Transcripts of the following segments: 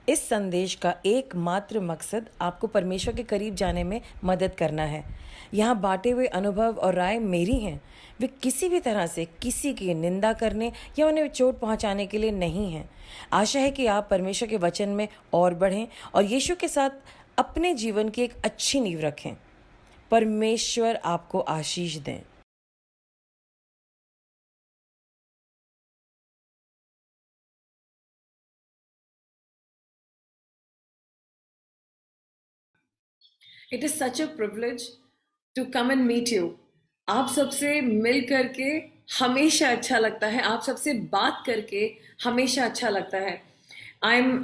इस संदेश का एकमात्र मकसद आपको परमेश्वर के करीब जाने में मदद करना है। यहाँ बांटे हुए अनुभव और राय मेरी हैं। वे किसी भी तरह से किसी की निंदा करने या उन्हें चोट पहुँचाने के लिए नहीं हैं। आशा है कि आप परमेश्वर के वचन में और बढ़ें और यीशु के साथ अपने जीवन की एक अच्छी नींव रखें। परमेश्वर आपको आशीष दें। It is such a privilege to come and meet you. आप सबसे मिल करके हमेशा अच्छा लगता है, आप सबसे बात करके हमेशा अच्छा लगता है. I'm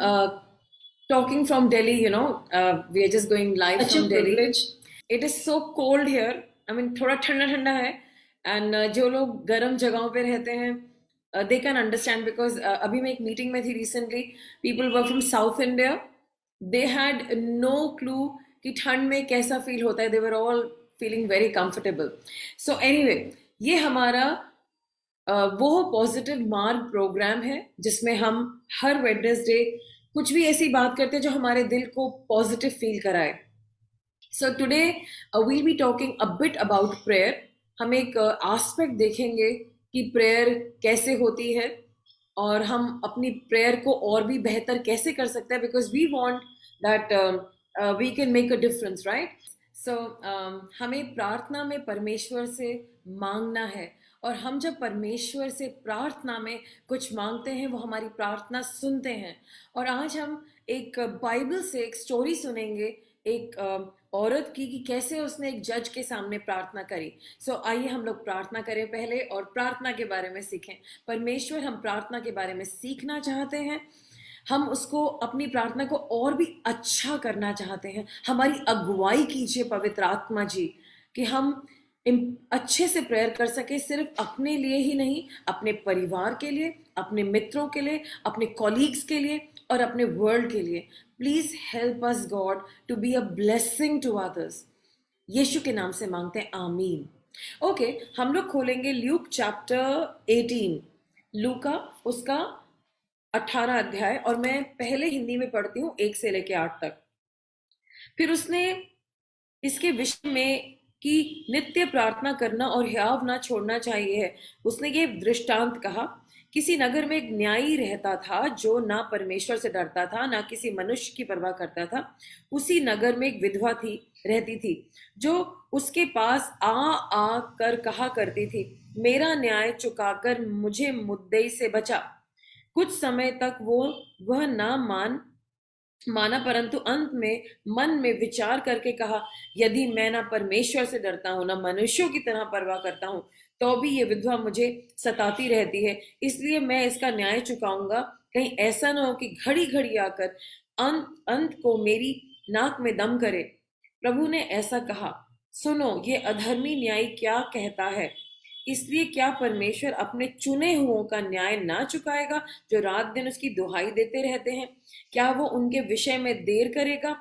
talking from Delhi, we are just going live Such a from Delhi. privilege. It is so cold here. I mean, थोड़ा ठंडा ठंडा है. And जो लोग गर्म जगहों पे रहते हैं, they can understand because अभी मैं एक मीटिंग में थी recently. People were from South India. They had no clue कि ठंड में कैसा फील होता है. They were all feeling very comfortable. So anyway, ये हमारा वो पॉजिटिव मार्ग प्रोग्राम है जिसमें हम हर वेडनेसडे कुछ भी ऐसी बात करते हैं जो हमारे दिल को पॉजिटिव फील कराए. So today will be talking a bit about prayer. हम एक एस्पेक्ट देखेंगे कि प्रेयर कैसे होती है और हम अपनी प्रेयर को और भी बेहतर कैसे कर सकते हैं, because we want that we can make a difference, right? So हमें प्रार्थना में परमेश्वर से मांगना है, और हम जब परमेश्वर से प्रार्थना में कुछ मांगते हैं वो हमारी प्रार्थना सुनते हैं. और आज हम एक बाइबल से एक स्टोरी सुनेंगे एक औरत की कि कैसे उसने एक जज के सामने प्रार्थना करी. सो आइए हम लोग प्रार्थना करें पहले और प्रार्थना के बारे में सीखें. परमेश्वर, हम प्रार्थना के बारे में सीखना चाहते हैं. हम उसको अपनी प्रार्थना को और भी अच्छा करना चाहते हैं. हमारी अगुवाई कीजिए पवित्र आत्मा जी, कि हम अच्छे से प्रेयर कर सके, सिर्फ अपने लिए ही नहीं, अपने परिवार के लिए, अपने मित्रों के लिए, अपने कॉलीग्स के लिए और अपने वर्ल्ड के लिए. Please help us God to be a blessing to others. Yeshu के नाम से मांगते हैं, आमीन. ओके, हम लोग खोलेंगे ल्यूक चैप्टर 18. लूका उसका 18 अध्याय, और मैं पहले हिंदी में पढ़ती हूँ 1 से लेके 8 तक. फिर उसने इसके विषय में कि नित्य प्रार्थना करना और हियाव ना छोड़ना चाहिए है. उसने ये दृष्टांत कहा. किसी नगर में एक न्यायी रहता था जो ना परमेश्वर से डरता था ना किसी मनुष्य की परवाह करता था. उसी नगर में एक विधवा रहती थी जो उसके पास आ कर कहा करती थी, मेरा न्याय चुकाकर मुझे मुद्दई से बचा. कुछ समय तक वह ना माना, परंतु अंत में मन में विचार करके कहा, यदि मैं ना परमेश्वर से डरता हूं ना मनुष्यों की तरह परवाह करता हूं, तो भी ये विधवा मुझे सताती रहती है, इसलिए मैं इसका न्याय चुकाऊंगा. कहीं ऐसा ना हो कि घड़ी घड़ी आकर अंत को मेरी नाक में दम करे. प्रभु ने ऐसा कहा, सुनो, ये अधर्मी न्यायी क्या कहता है. इसलिए क्या परमेश्वर अपने चुने हुओं का न्याय ना चुकाएगा जो रात दिन उसकी दुहाई देते रहते हैं. क्या वो उनके विषय में देर करेगा?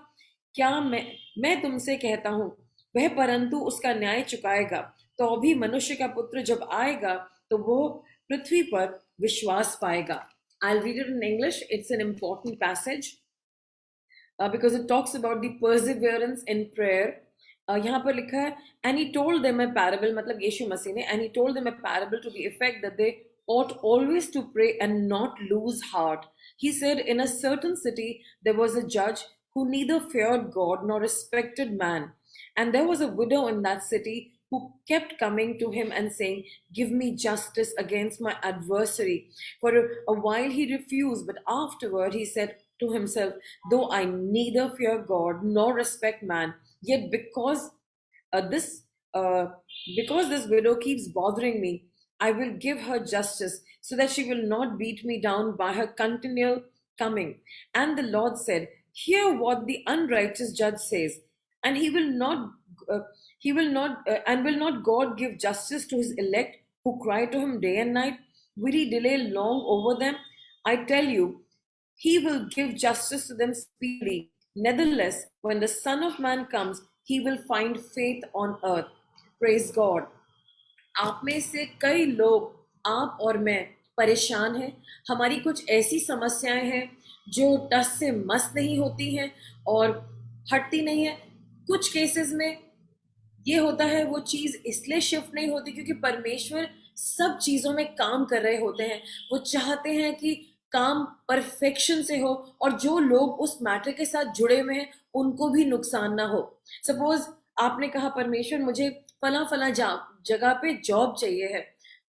क्या मैं तुमसे कहता हूं, वह परंतु उसका न्याय चुकाएगा. तो भी मनुष्य का पुत्र जब आएगा तो वो पृथ्वी पर विश्वास पाएगा. I'll read it in English. It's an important passage because it talks about the perseverance in prayer. यहाँ पर लिखा है, and he told them a parable, मतलब यीशु मसीह ने, and he told them a parable to the effect that they ought always to pray and not lose heart. He said, in a certain city there was a judge who neither feared God nor respected man. And there was a widow in that city who kept coming to him and saying, give me justice against my adversary. For a while he refused, but afterward he said to himself, though I neither fear God nor respect man, yet uh, this because this widow keeps bothering me, I will give her justice so that she will not beat me down by her continual coming. And the Lord said, hear what the unrighteous judge says. And uh, will not God give justice to his elect who cry to him day and night? Will he delay long over them? I tell you, he will give justice to them speedily. Nevertheless, when the Son of Man comes, he will find faith on earth. Praise God. आप में से कई लोग, आप और मैं, परेशान हैं. हमारी कुछ ऐसी समस्याएं हैं जो टस से मस नहीं होती हैं और हटती नहीं है। कुछ केसेस में ये होता है, वो चीज इसलिए शिफ्ट नहीं होती क्योंकि परमेश्वर सब चीजों में काम कर रहे होते हैं। वो चाहते हैं कि काम परफेक्शन से हो और जो लोग उस मैटर के साथ जुड़े हुए हैं उनको भी नुकसान ना हो। सपोज आपने कहा परमेश्वर मुझे फला फला जगह पे जॉब चाहिए है,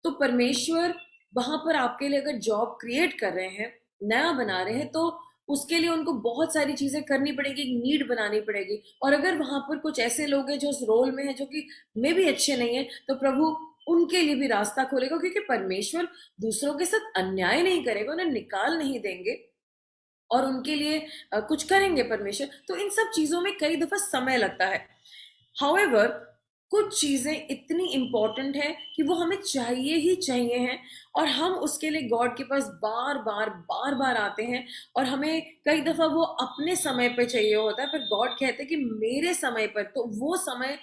तो परमेश्वर वहां पर आपके लिए अगर जॉब क्रिएट कर रहे हैं, नया बना रहे हैं, तो उसके लिए उनको बहुत सारी चीजें करनी पड़ेगी, नीड बनानी पड़ेगी। और अगर वहां पर कुछ ऐसे लोग हैं जो उस रोल में हैं जो कि मे भी अच्छे नहीं है, तो प्रभु उनके लिए भी रास्ता खोलेगा, क्योंकि परमेश्वर दूसरों के साथ अन्याय नहीं करेगा, उन्हें निकाल नहीं देंगे और उनके लिए कुछ करेंगे परमेश्वर। तो इन सब चीजों में कई दफा समय लगता है। हाउएवर कुछ चीजें इतनी इंपॉर्टेंट है कि वो हमें चाहिए ही चाहिए हैं, और हम उसके लिए गॉड के पास बार बार आते हैं। और हमें कई दफा वो अपने समय पे चाहिए होता है, पर गॉड कहते हैं कि मेरे समय पर। तो वो समय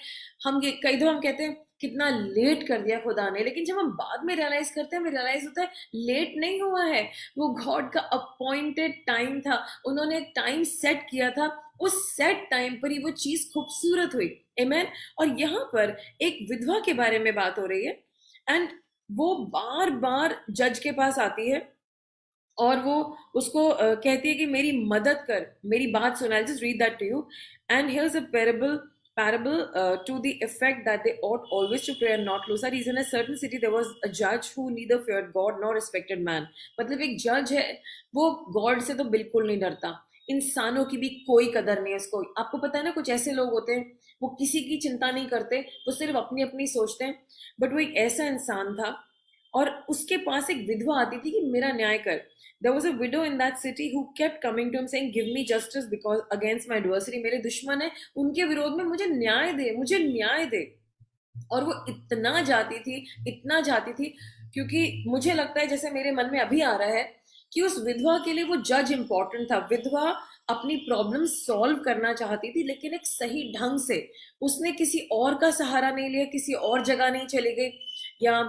कई दफा हम कहते हैं कितना लेट कर दिया खुदा ने, लेकिन जब हम बाद में रियलाइज करते हैं, हमें रियलाइज होता है लेट नहीं हुआ है, वो गॉड का अपॉइंटेड टाइम था। उन्होंने एक टाइम सेट किया था, उस सेट टाइम पर ही वो चीज खूबसूरत हुई। आमेन। और यहाँ पर एक विधवा के बारे में बात हो रही है, एंड वो बार बार जज के पास आती है और वो उसको कहती है कि मेरी मदद कर, मेरी बात सुन। I just read that to you. And here's a parable to the effect that they ought always to pray and not lose heart. In a certain city there was a judge who neither feared God nor respected man. मतलब एक जज है, वो God से तो बिल्कुल नहीं डरता, इंसानों की भी कोई कदर नहीं है उसको। आपको पता है ना, कुछ ऐसे लोग होते हैं वो किसी की चिंता नहीं करते, वो सिर्फ अपनी अपनी सोचते हैं। बट वो एक ऐसा इंसान था, और उसके पास एक विधवा आती थी कि मेरा न्याय कर। There was a widow in that city who kept coming to him saying, "Give me justice because against my adversary." मेरे दुश्मन है, उनके विरोध में मुझे न्याय दे, मुझे न्याय दे। और वो इतना जाती थी, इतना जाती थी, क्योंकि मुझे लगता है जैसे मेरे मन में अभी आ रहा है कि उस विधवा के लिए वो जज इंपॉर्टेंट था। विधवा अपनी प्रॉब्लम सॉल्व करना चाहती थी, लेकिन एक सही ढंग से। उसने किसी और का सहारा नहीं लिया, किसी और जगह नहीं चली गई, या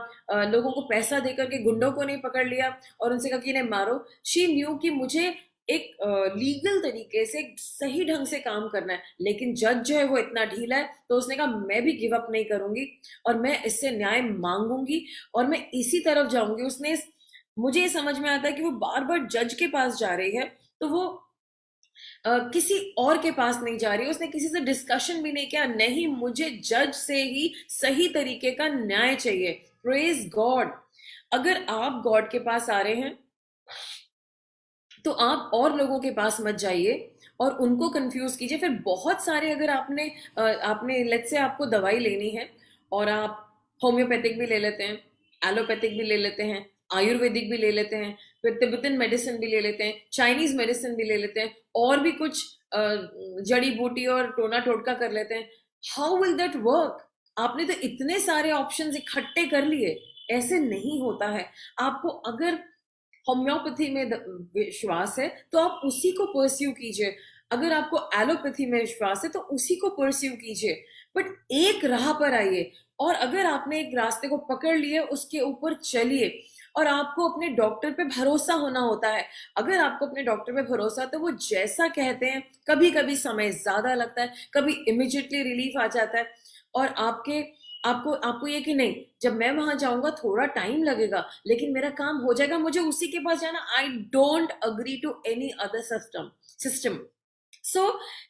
लोगों को पैसा देकर के गुंडों को नहीं पकड़ लिया और उनसे कहा कि इन्हें मारो। शी न्यू कि मुझे एक लीगल तरीके से सही ढंग से काम करना है, लेकिन जज जो है वो इतना ढीला है, तो उसने कहा मैं भी गिव अप नहीं करूंगी और मैं इससे न्याय मांगूंगी और मैं इसी तरफ जाऊंगी। मुझे ये समझ में आता है कि वो बार बार जज के पास जा रही है, तो वो किसी और के पास नहीं जा रही, उसने किसी से डिस्कशन भी नहीं किया, नहीं मुझे जज से ही सही तरीके का न्याय चाहिए। Praise God. अगर आप गॉड के पास आ रहे हैं तो आप और लोगों के पास मत जाइए और उनको कंफ्यूज कीजिए। फिर बहुत सारे, अगर आपने लेट्स से आपको दवाई लेनी है और आप होम्योपैथिक भी ले लेते हैं, एलोपैथिक भी ले लेते हैं, आयुर्वेदिक भी ले लेते हैं, फिर तिब्बतन मेडिसिन भी ले लेते हैं, चाइनीज मेडिसिन भी ले लेते हैं, और भी कुछ जड़ी बूटी और टोना टोटका कर लेते हैं। How will that work? आपने तो इतने सारे ऑप्शंस इकट्ठे कर लिए, ऐसे नहीं होता है। आपको अगर होम्योपैथी में विश्वास है तो आप उसी को परस्यू कीजिए, अगर आपको एलोपैथी में विश्वास है तो उसी को परस्यू कीजिए। बट एक राह पर आइए, और अगर आपने एक रास्ते को पकड़ लिए उसके ऊपर चलिए। और आपको अपने डॉक्टर पे भरोसा होना होता है। अगर आपको अपने डॉक्टर पे भरोसा है तो वो जैसा कहते हैं, कभी कभी समय ज्यादा लगता है, कभी इमिजिएटली रिलीफ आ जाता है, और आपको आपको ये कि नहीं जब मैं वहां जाऊंगा थोड़ा टाइम लगेगा लेकिन मेरा काम हो जाएगा, मुझे उसी के पास जाना। I don't agree to any other system. So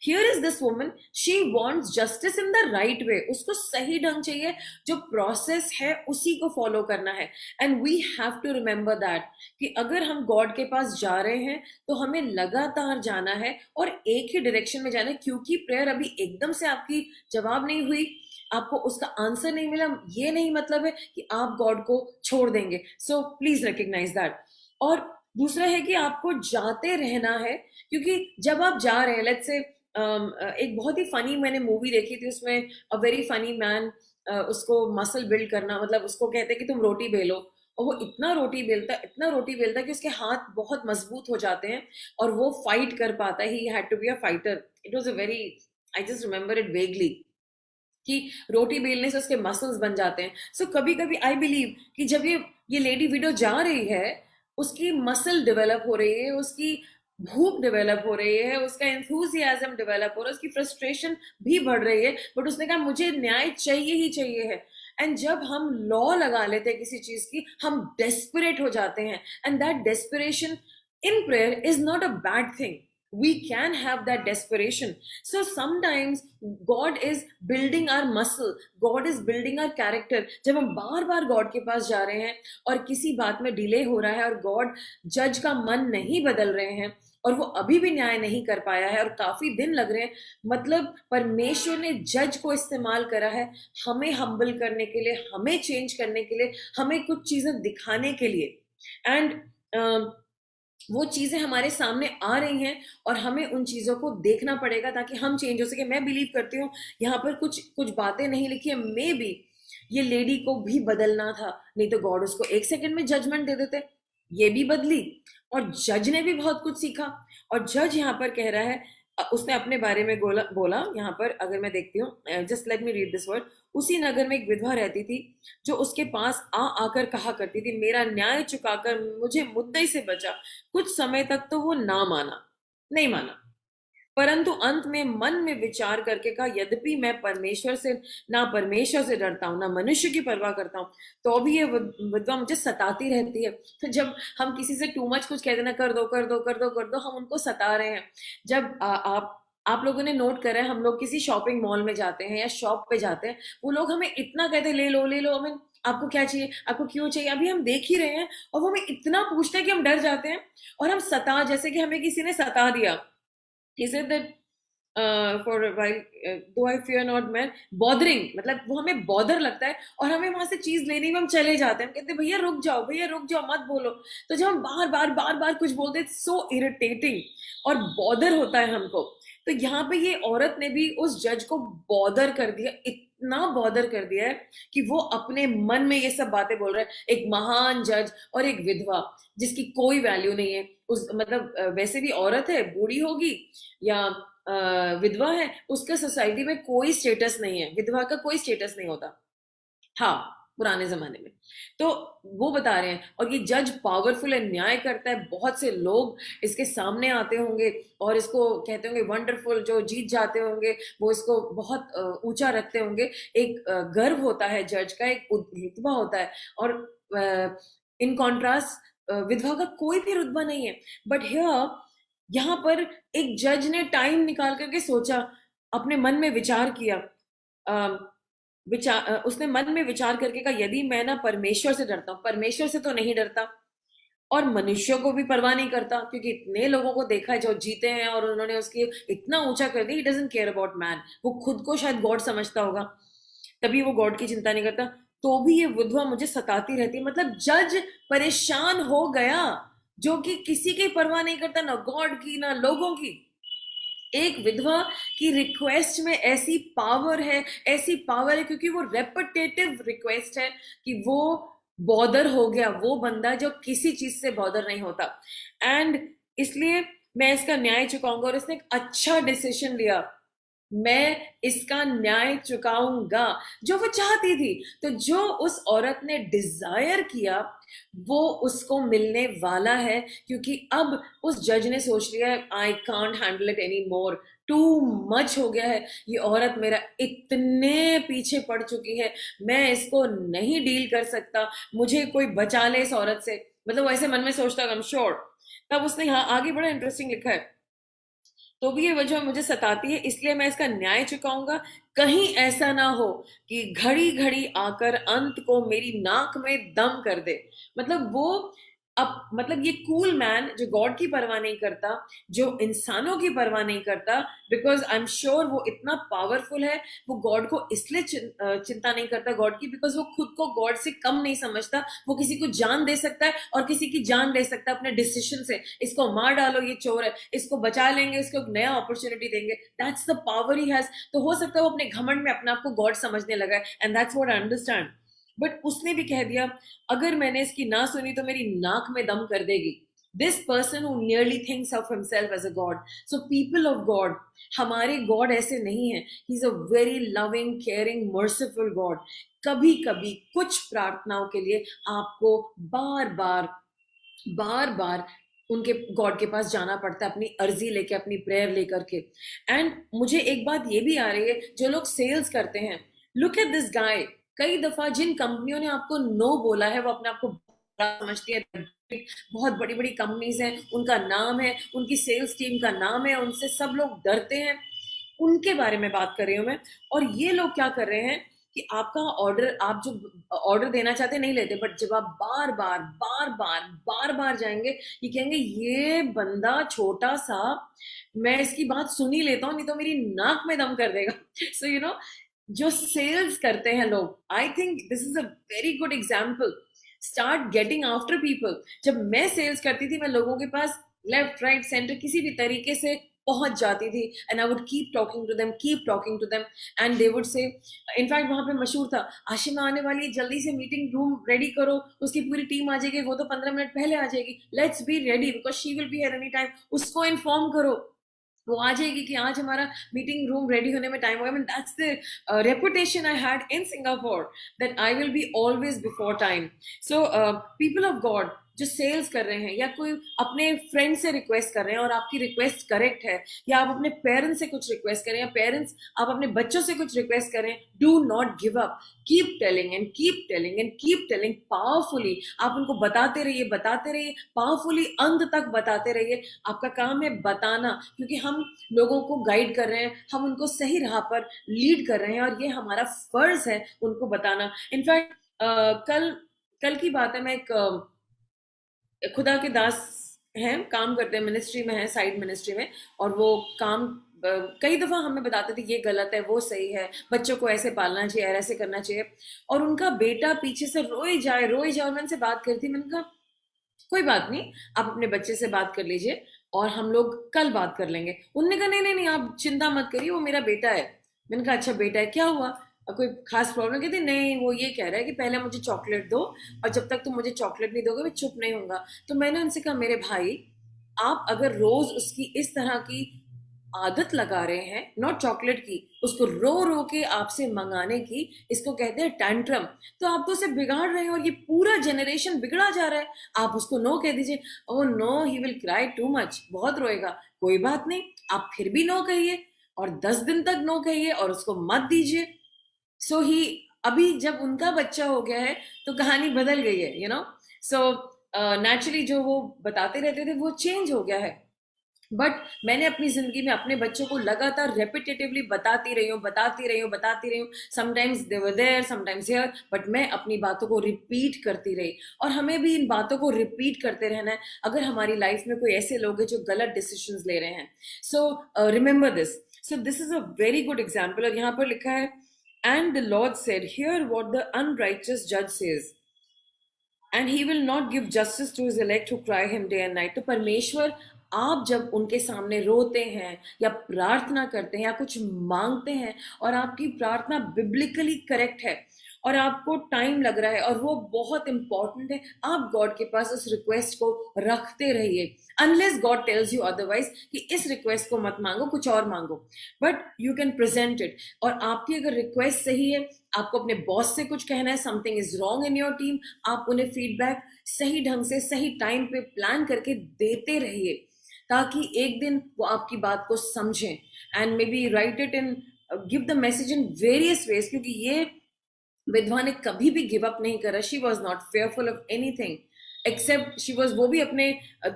here is this woman, she wants justice in the right way. उसको सही ढंग चाहिए, जो प्रोसेस है उसी को फॉलो करना है। And we have to remember that कि अगर हम गॉड के पास जा रहे हैं तो हमें लगातार जाना है और एक ही डायरेक्शन में जाना है, क्योंकि प्रेयर अभी एकदम से आपकी जवाब नहीं हुई, आपको उसका आंसर नहीं मिला, ये नहीं मतलब है कि आप गॉड को छोड़ देंगे। So please recognise that. और दूसरा है कि आपको जाते रहना है, क्योंकि जब आप जा रहे हैं, लेट्स से एक बहुत ही फनी मैंने मूवी देखी थी, उसमें अ वेरी फनी मैन, उसको मसल बिल्ड करना, मतलब उसको कहते हैं कि तुम रोटी बेलो, और वो इतना रोटी बेलता कि उसके हाथ बहुत मजबूत हो जाते हैं और वो फाइट कर पाता है। He had to be a fighter. It was a very, I just remember it vaguely, कि रोटी बेलने से उसके मसल्स बन जाते हैं। सो कभी कभी आई बिलीव कि जब ये लेडी विडो जा रही है, उसकी मसल डेवलप हो रही है, उसकी भूख डेवलप हो रही है, उसका एंथुजियाज्म डेवलप हो रहा है, उसकी फ्रस्ट्रेशन भी बढ़ रही है, बट उसने कहा मुझे न्याय चाहिए ही चाहिए है। एंड जब हम लॉ लगा लेते हैं किसी चीज की, हम डेस्परेट हो जाते हैं, and that desperation in prayer is not a bad thing. We can have that desperation. So sometimes God is building our muscle, God is building our character. जब हम बार बार गॉड के पास जा रहे हैं और किसी बात में डिले हो रहा है और गॉड जज का मन नहीं बदल रहे हैं और वो अभी भी न्याय नहीं कर पाया है और काफी दिन लग रहे हैं, मतलब परमेश्वर ने जज को इस्तेमाल करा है हमें हम्बल करने के लिए, हमें चेंज करने के लिए, हमें कुछ चीजें दिखाने के लिए। एंड वो चीजें हमारे सामने आ रही हैं और हमें उन चीजों को देखना पड़ेगा ताकि हम चेंज हो सके। मैं बिलीव करती हूँ यहाँ पर कुछ कुछ बातें नहीं लिखी है, मे बी ये लेडी को भी बदलना था, नहीं तो गॉड उसको एक सेकंड में जजमेंट दे देते। ये भी बदली और जज ने भी बहुत कुछ सीखा। और जज यहाँ पर कह रहा है, उसने अपने बारे में बोला यहाँ पर, अगर मैं देखती हूँ, just let me read this word. उसी नगर में एक विधवा रहती थी जो उसके पास आकर कहा करती थी, मेरा न्याय चुकाकर मुझे मुद्दई से बचा। कुछ समय तक तो वो नहीं माना, परंतु अंत में मन में विचार करके कहा, यद्यपि मैं परमेश्वर से डरता हूँ, ना मनुष्य की परवाह करता हूँ, तो भी ये विधवा मुझे सताती रहती है। तो जब हम किसी से टू मच कुछ कह देना, कर दो कर दो कर दो कर दो, हम उनको सता रहे हैं। जब आप लोगों ने नोट करा है, हम लोग किसी शॉपिंग मॉल में जाते हैं या शॉप पे जाते हैं, वो लोग हमें इतना कहते हैं, ले लो, हमें आपको क्या चाहिए, आपको क्यों चाहिए, अभी हम देख ही रहे हैं, और वो हमें इतना पूछते हैं कि हम डर जाते हैं और हम जैसे कि हमें किसी ने सता दिया। he said that for a while, though I fear not man, bothering, मतलब वो हमें बॉदर लगता है और हमें वहां से चीज लेने में हम चले जाते हैं, हम कहते हैं भैया रुक जाओ मत बोलो। तो जब हम बार बार कुछ बोलते हैं, सो इरिटेटिंग और बॉदर होता है हमको। तो यहाँ पे ये औरत ने भी उस जज को बॉदर कर दिया, इतना बॉदर कर दिया है कि वो अपने मन में ये सब बातें बोल रहा है। एक महान जज और एक विधवा जिसकी कोई वैल्यू नहीं है, उस मतलब वैसे भी औरत है, बूढ़ी होगी या विधवा है, उसका सोसाइटी में कोई स्टेटस नहीं है, विधवा का कोई स्टेटस नहीं होता, हाँ पुराने जमाने में। तो वो बता रहे हैं, और ये जज पावरफुल है, न्याय करता है, बहुत से लोग इसके सामने आते होंगे और इसको कहते होंगे वंडरफुल, जो जीत जाते होंगे वो इसको बहुत ऊंचा रखते होंगे। एक गर्व होता है जज का, एक रुतबा होता है, और इन कॉन्ट्रास्ट विधवा का कोई भी रुतबा नहीं है। बट हियर यहाँ पर एक जज ने टाइम निकाल करके सोचा, अपने मन में विचार किया, उसने मन में विचार करके कहा, यदि मैं ना परमेश्वर से डरता हूं, परमेश्वर से तो नहीं डरता और मनुष्यों को भी परवाह नहीं करता, क्योंकि इतने लोगों को देखा है जो जीते हैं और उन्होंने उसकी इतना ऊंचा कर दिया, he doesn't care about man, वो खुद को शायद गॉड समझता होगा, तभी वो गॉड की चिंता नहीं करता। तो भी ये विधवा मुझे सताती रहती है, मतलब जज परेशान हो गया, जो कि किसी की परवाह नहीं करता, ना गॉड की ना लोगों की। एक विधवा की रिक्वेस्ट में ऐसी पावर है, ऐसी पावर है, क्योंकि वो रेपिटेटिव रिक्वेस्ट है कि वो बॉदर हो गया, वो बंदा जो किसी चीज से बॉदर नहीं होता। एंड इसलिए मैं इसका न्याय चुकाऊंगा, और इसने एक अच्छा डिसीजन लिया, मैं इसका न्याय चुकाऊंगा, जो वो चाहती थी। तो जो उस औरत ने डिजायर किया वो उसको मिलने वाला है, क्योंकि अब उस जज ने सोच लिया है, I can't handle it any more, too much हो गया है, ये औरत मेरा इतने पीछे पड़ चुकी है, मैं इसको नहीं डील कर सकता, मुझे कोई बचा ले इस औरत से, मतलब वो ऐसे मन में सोचता, आई एम श्योर। तब उसने यहाँ आगे बड़ा इंटरेस्टिंग लिखा है, तो भी ये वजह मुझे सताती है, इसलिए मैं इसका न्याय चुकाऊंगा, कहीं ऐसा ना हो कि घड़ी घड़ी आकर अंत को मेरी नाक में दम कर दे। मतलब वो अब, मतलब ये कूल मैन जो गॉड की परवाह नहीं करता, जो इंसानों की परवाह नहीं करता, बिकॉज आई एम श्योर वो इतना पावरफुल है, वो गॉड को इसलिए चिंता नहीं करता गॉड की, बिकॉज वो खुद को गॉड से कम नहीं समझता, वो किसी को जान दे सकता है और किसी की जान दे सकता है अपने डिसीजन से, इसको मार डालो ये चोर है, इसको बचा लेंगे, इसको एक नया अपॉर्चुनिटी देंगे, that's the power he has. तो हो सकता है वो अपने घमंड में अपने आप को गॉड समझने लगा है, and that's what I understand. But उसने भी कह दिया, अगर मैंने इसकी ना सुनी तो मेरी नाक में दम कर देगी। This person who nearly thinks of himself as a God. So people of God, हमारे गॉड ऐसे नहीं है, he is a very loving caring merciful God. कभी कभी कुछ प्रार्थनाओं के लिए आपको बार बार उनके गॉड के पास जाना पड़ता है अपनी अर्जी लेके, अपनी प्रेयर लेकर के। एंड मुझे एक बात ये भी आ रही है, जो लोग सेल्स करते हैं, लुक एट दिस गाय। कई दफा जिन कंपनियों ने आपको नो बोला है, वो अपने आप को बड़ा समझती है, बहुत बड़ी बड़ी कंपनीज हैं, उनका नाम है, उनकी सेल्स टीम का नाम है, उनसे सब लोग डरते हैं। उनके बारे में बात कर रही हूँ मैं। और ये लोग क्या कर रहे हैं कि आपका ऑर्डर, आप जो ऑर्डर देना चाहते नहीं लेते, बट जब आप बार बार बार बार बार बार जाएंगे, ये कहेंगे ये बंदा छोटा सा, मैं इसकी बात सुन ही लेता हूँ, नहीं तो मेरी नाक में दम कर देगा। सो यू नो, जो सेल्स करते हैं लोग, I think this is a very good example. Start getting after people. जब मैं सेल्स करती थी, मैं लोगों के पास लेफ्ट राइट सेंटर किसी भी तरीके से पहुंच जाती थी, and I would keep talking to them, keep talking to them, and they would say, in fact वहां पे मशहूर था, आशिमा आने वाली है, जल्दी से मीटिंग रूम रेडी करो, उसकी पूरी टीम आ जाएगी, वो तो 15 मिनट पहले आ जाएगी, let's be ready because she will be here any time, उसको इन्फॉर्म करो, वो आ जाएगी कि आज हमारा मीटिंग रूम रेडी होने में टाइम होगा। I mean that's the reputation I had in Singapore, that I will be always before time. So people of God जो सेल्स कर रहे हैं, या कोई अपने फ्रेंड से रिक्वेस्ट कर रहे हैं और आपकी रिक्वेस्ट करेक्ट है, या आप अपने पेरेंट्स से कुछ रिक्वेस्ट करें, या पेरेंट्स आप अपने बच्चों से कुछ रिक्वेस्ट करें, do not give up, keep telling and keep telling and keep telling powerfully. आप उनको बताते रहिए पावरफुली, अंत तक बताते रहिए। आपका काम है बताना, क्योंकि हम लोगों को गाइड कर रहे हैं, हम उनको सही राह पर लीड कर रहे हैं, और ये हमारा फर्ज है उनको बताना। इनफैक्ट कल कल की बात है, मैं एक खुदा के दास हैं, काम करते हैं, मिनिस्ट्री में है, साइड मिनिस्ट्री में, और वो काम कई दफा हमें बताते थे ये गलत है, वो सही है, बच्चों को ऐसे पालना चाहिए, ऐसे करना चाहिए। और उनका बेटा पीछे से रोए जाए, और मैं उनसे बात करती, मैंने कहा कोई बात नहीं, आप अपने बच्चे से बात कर लीजिए और हम लोग कल बात कर लेंगे। उन्होंने कहा नहीं नहीं नहीं, आप चिंता मत करिए, वो मेरा बेटा है। मैंने कहा अच्छा बेटा है, क्या हुआ, कोई खास प्रॉब्लम? कहते नहीं, वो ये कह रहा है कि पहले मुझे चॉकलेट दो, और जब तक तुम मुझे चॉकलेट नहीं दोगे मैं चुप नहीं होऊंगा। तो मैंने उनसे कहा मेरे भाई, आप अगर रोज उसकी इस तरह की आदत लगा रहे हैं, नॉट चॉकलेट की, उसको रो रो के आपसे मंगाने की, इसको कहते हैं टैंट्रम, तो आप तो उसे बिगाड़ रहे हैं, और ये पूरा जनरेशन बिगड़ा जा रहा है। आप उसको नो कह दीजिए, oh no he will cry too much, बहुत रोएगा, कोई बात नहीं, आप फिर भी नो कहिए, और 10 दिन तक नो कहिए, और उसको मत दीजिए। सो ही, अभी जब उनका बच्चा हो गया है तो कहानी बदल गई है, यू नो। सो नेचुरली जो वो बताते रहते थे वो चेंज हो गया है। बट मैंने अपनी जिंदगी में अपने बच्चों को लगातार रेपिटेटिवली बताती रही हूँ। Sometimes they were there, sometimes here, but मैं अपनी बातों को रिपीट करती रही, और हमें भी इन बातों को रिपीट करते रहना है अगर हमारी लाइफ में कोई ऐसे लोग हैं जो गलत डिसीजंस ले रहे हैं। So remember this. So this is a very good example, और यहाँ पर लिखा है, and the Lord said, hear what the unrighteous जज says, and he will not give justice to his elect who cry him day and night. तो परमेश्वर, आप जब उनके सामने रोते हैं या प्रार्थना करते हैं या कुछ मांगते हैं, और आपकी प्रार्थना बिब्लिकली करेक्ट है, और आपको टाइम लग रहा है और वो बहुत इंपॉर्टेंट है, आप गॉड के पास उस रिक्वेस्ट को रखते रहिए, unless God tells you otherwise कि इस रिक्वेस्ट को मत मांगो, कुछ और मांगो, but you can present it. और आपकी अगर रिक्वेस्ट सही है, आपको अपने बॉस से कुछ कहना है, something is wrong in your team, आप उन्हें फीडबैक सही ढंग से, सही टाइम पे प्लान करके देते रहिए, ताकि एक दिन वो आपकी बात को समझें, and may be right it in, give the message in various ways. क्योंकि ये विधवा ने कभी भी गिव अप नहीं करा, she was not fearful of anything accept she was, वो भी अपने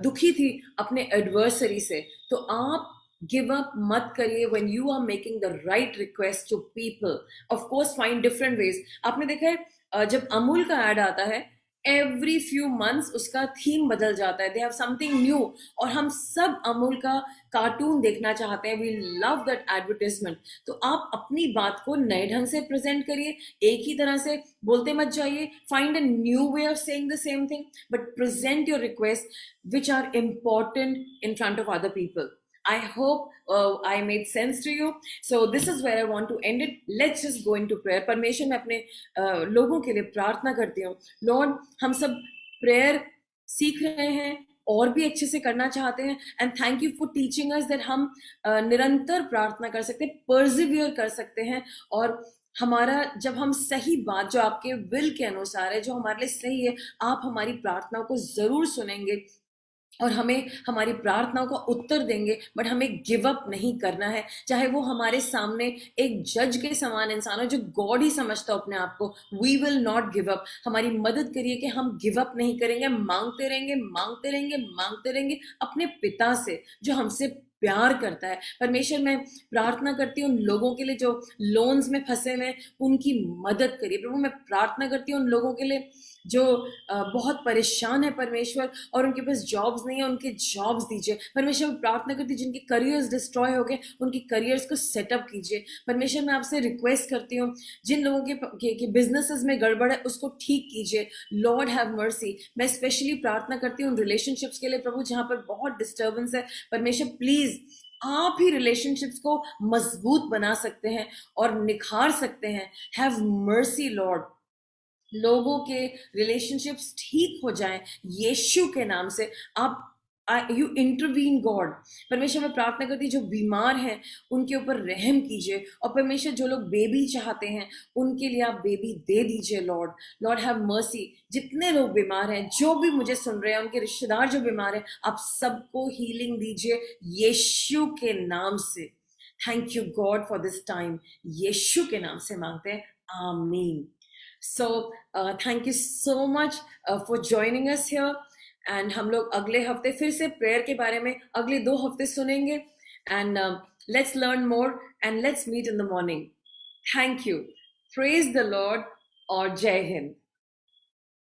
दुखी थी अपने एडवर्सरी से। तो आप गिव अप मत करिए when you are making the right request to people. Of course find different ways. आपने देखा है जब अमूल का ऐड आता है, एवरी फ्यू मंथ्स उसका थीम बदल जाता है, दे हैव समथिंग न्यू, और हम सब अमूल का कार्टून देखना चाहते हैं, वी लव दैट एडवर्टाइजमेंट। तो आप अपनी बात को नए ढंग से प्रेजेंट करिए, एक ही तरह से बोलते मत जाइए, find a new way of saying the same thing, but present your request which are important in front of other people. I hope I made sense to you. So this is where I want to end it. Let's just go into prayer. परमेश्वर, मैं अपने लोगों के लिए प्रार्थना करती हूँ। Lord, हम सब प्रेयर सीख रहे हैं और भी अच्छे से करना चाहते हैं, and thank you for teaching us that हम निरंतर प्रार्थना कर सकते हैं, परसिवियर कर सकते हैं, और हमारा जब हम सही बात जो आपके विल के अनुसार है, जो हमारे लिए सही है, आप हमारी प्रार्थना को जरूर सुनेंगे, और हमें हमारी प्रार्थनाओं का उत्तर देंगे, बट हमें गिव अप नहीं करना है। चाहे वो हमारे सामने एक जज के समान इंसान हो जो गॉड ही समझता हो अपने आप को, we will not give up. हमारी मदद करिए कि हम गिव अप नहीं करेंगे, मांगते रहेंगे, मांगते रहेंगे, मांगते रहेंगे अपने पिता से जो हमसे प्यार करता है। परमेश्वर, मैं प्रार्थना करती हूँ उन लोगों के लिए जो लोन्स में फंसे हुए हैं, उनकी मदद करिए प्रभु। मैं प्रार्थना करती हूँ उन लोगों के लिए जो बहुत परेशान है परमेश्वर, और उनके पास जॉब्स नहीं है, उनके जॉब्स दीजिए परमेश्वर। मैं प्रार्थना करती हूँ जिनके करियर्स डिस्ट्रॉय हो गए, उनकी करियर्स को सेटअप कीजिए परमेश्वर। मैं आपसे रिक्वेस्ट करती हूँ जिन लोगों के बिजनेसेस में गड़बड़ है उसको ठीक कीजिए, लॉर्ड हैव मर्सी। मैं स्पेशली प्रार्थना करती हूँ रिलेशनशिप्स के लिए प्रभु, जहाँ पर बहुत डिस्टर्बेंस है परमेश्वर। प्लीज आप ही रिलेशनशिप्स को मजबूत बना सकते हैं और निखार सकते हैं। हैव मर्सी लॉर्ड, लोगों के रिलेशनशिप्स ठीक हो जाएं यीशु के नाम से। आप यू इंटरवीन गॉड। परमेश्वर, मैं प्रार्थना करती हूँ जो बीमार हैं उनके ऊपर रहम कीजिए, और परमेश्वर जो लोग बेबी चाहते हैं उनके लिए आप बेबी दे दीजिए लॉर्ड। Lord have mercy. जितने लोग बीमार हैं, जो भी मुझे सुन रहे हैं, उनके रिश्तेदार जो बीमार हैं, आप सबको हीलिंग दीजिए यीशु के नाम से। Thank you God for this time, Yeshu के नाम से मांगते हैं, आमीन। So thank you so much for joining us here. And हम लोग अगले हफ्ते फिर से प्रेयर के बारे में अगले 2 हफ्ते सुनेंगे। And let's learn more and let's meet in the morning. Thank you. Praise the Lord और जय हिंद।